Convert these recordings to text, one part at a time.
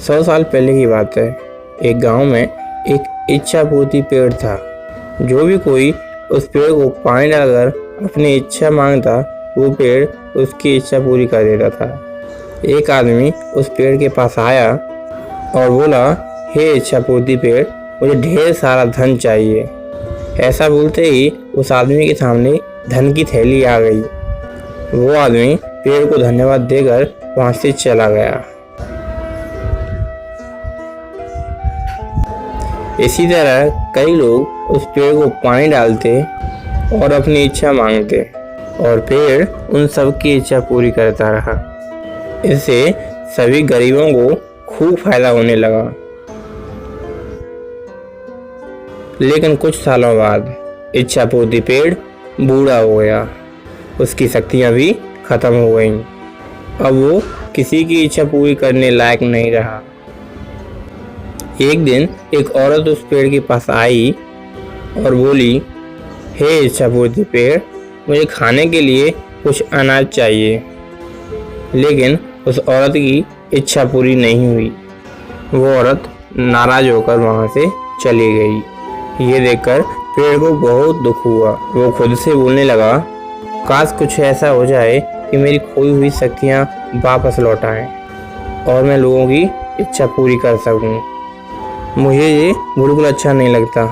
100 साल पहले की बात है। एक गांव में एक इच्छा पूर्ति पेड़ था। जो भी कोई उस पेड़ को पानी डालकर अपनी इच्छा मांगता, वो पेड़ उसकी इच्छा पूरी कर देता था। एक आदमी उस पेड़ के पास आया और बोला, हे इच्छा पूर्ति पेड़, मुझे ढेर सारा धन चाहिए। ऐसा बोलते ही उस आदमी के सामने धन की थैली आ गई। वो आदमी पेड़ को धन्यवाद देकर वहां से चला गया। इसी तरह कई लोग उस पेड़ को पानी डालते और अपनी इच्छा मांगते और पेड़ उन सब की इच्छा पूरी करता रहा। इससे सभी गरीबों को खूब फायदा होने लगा। लेकिन कुछ सालों बाद इच्छा पूर्ति पेड़ बूढ़ा हो गया। उसकी शक्तियां भी खत्म हो गईं। अब वो किसी की इच्छा पूरी करने लायक नहीं रहा। एक दिन एक औरत उस पेड़ के पास आई और बोली, हे इच्छा पूर्ति पेड़, मुझे खाने के लिए कुछ अनाज चाहिए। लेकिन उस औरत की इच्छा पूरी नहीं हुई। वो औरत नाराज होकर वहां से चली गई। ये देखकर पेड़ को बहुत दुख हुआ। वो खुद से बोलने लगा, काश कुछ ऐसा हो जाए कि मेरी खोई हुई शक्तियाँ वापस लौट आएं और मैं लोगों की इच्छा पूरी कर सकूं। मुझे ये बिल्कुल अच्छा नहीं लगता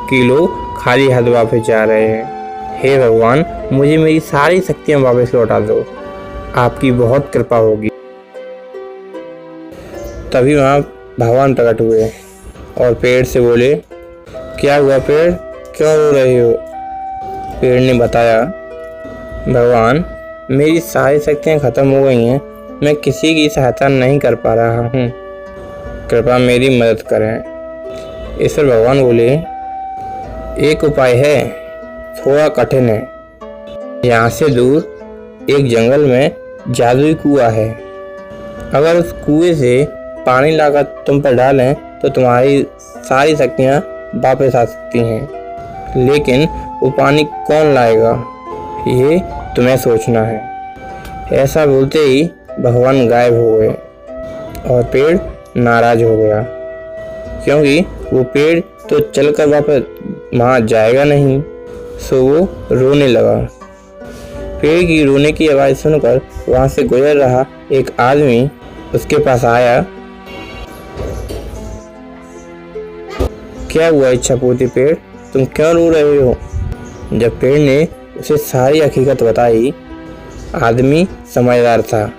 कि लोग खाली हाथ वापस जा रहे हैं। हे भगवान, मुझे मेरी सारी शक्तियाँ वापस लौटा दो, आपकी बहुत कृपा होगी। तभी वहाँ भगवान प्रकट हुए और पेड़ से बोले, क्या हुआ पेड़, क्यों रो रहे हो? पेड़ ने बताया, भगवान, मेरी सारी शक्तियाँ खत्म हो गई हैं। मैं किसी की सहायता नहीं कर पा रहा हूँ। कृपया मेरी मदद करें। ईश्वर भगवान बोले, एक उपाय है, थोड़ा कठिन है। यहाँ से दूर एक जंगल में जादुई कुआं है। अगर उस कुएं से पानी लाकर तुम पर डालें तो तुम्हारी सारी शक्तियाँ वापस आ सकती हैं। लेकिन वो पानी कौन लाएगा, ये तुम्हें सोचना है। ऐसा बोलते ही भगवान गायब हो गए और पेड़ नाराज हो गया, क्योंकि वो पेड़ तो चलकर वापस वहाँ जाएगा नहीं। सो वो रोने लगा। पेड़ की रोने की आवाज़ सुनकर वहाँ से गुजर रहा एक आदमी उसके पास आया। क्या हुआ इच्छा पूर्ति पेड़, तुम क्यों रो रहे हो? जब पेड़ ने उसे सारी हकीकत बताई, आदमी समझदार था।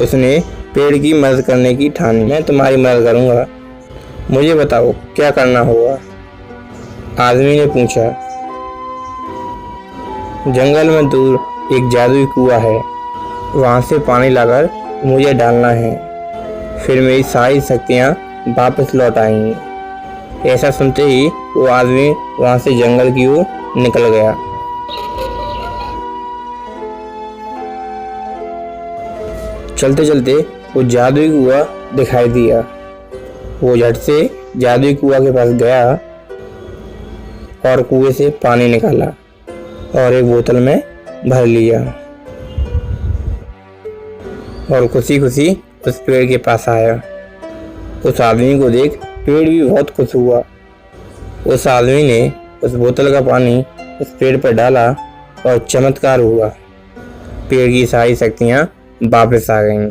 उसने पेड़ की मदद करने की ठानी। मैं तुम्हारी मदद करूंगा, मुझे बताओ क्या करना होगा? आदमी ने पूछा। जंगल में दूर एक जादुई कुआं है, वहां से पानी लाकर मुझे डालना है, फिर मेरी सारी शक्तियां वापस लौट आएंगी। ऐसा सुनते ही वो आदमी वहां से जंगल की ओर निकल गया। चलते चलते वो जादुई कुआं दिखाई दिया। वो झट से जादुई कुआं के पास गया और कुएं से पानी निकाला और एक बोतल में भर लिया और खुशी खुशी उस पेड़ के पास आया। उस आदमी को देख पेड़ भी बहुत खुश हुआ। उस आदमी ने उस बोतल का पानी उस पेड़ पर डाला और चमत्कार हुआ। पेड़ की सारी शक्तियाँ वापस आ गईं।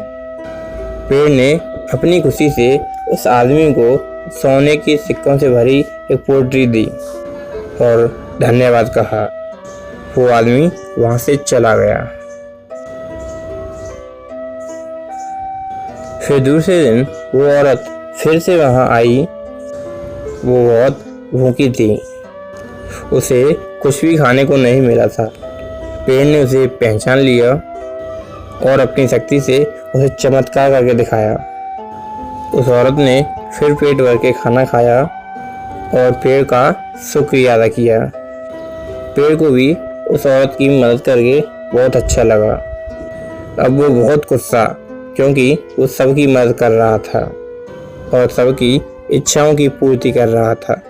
पेड़ ने अपनी खुशी से उस आदमी को सोने के सिक्कों से भरी एक पोटली दी और धन्यवाद कहा। वो आदमी वहां से चला गया। फिर दूसरे दिन वो औरत फिर से वहां आई। वो बहुत भूखी थी, उसे कुछ भी खाने को नहीं मिला था। पेड़ ने उसे पहचान लिया और अपनी शक्ति से उसे चमत्कार करके दिखाया। उस औरत ने फिर पेट भर के खाना खाया और पेड़ का शुक्रिया अदा किया। पेड़ को भी उस औरत की मदद करके बहुत अच्छा लगा। अब वो बहुत खुश था, क्योंकि वो सबकी मदद कर रहा था और सबकी इच्छाओं की पूर्ति कर रहा था।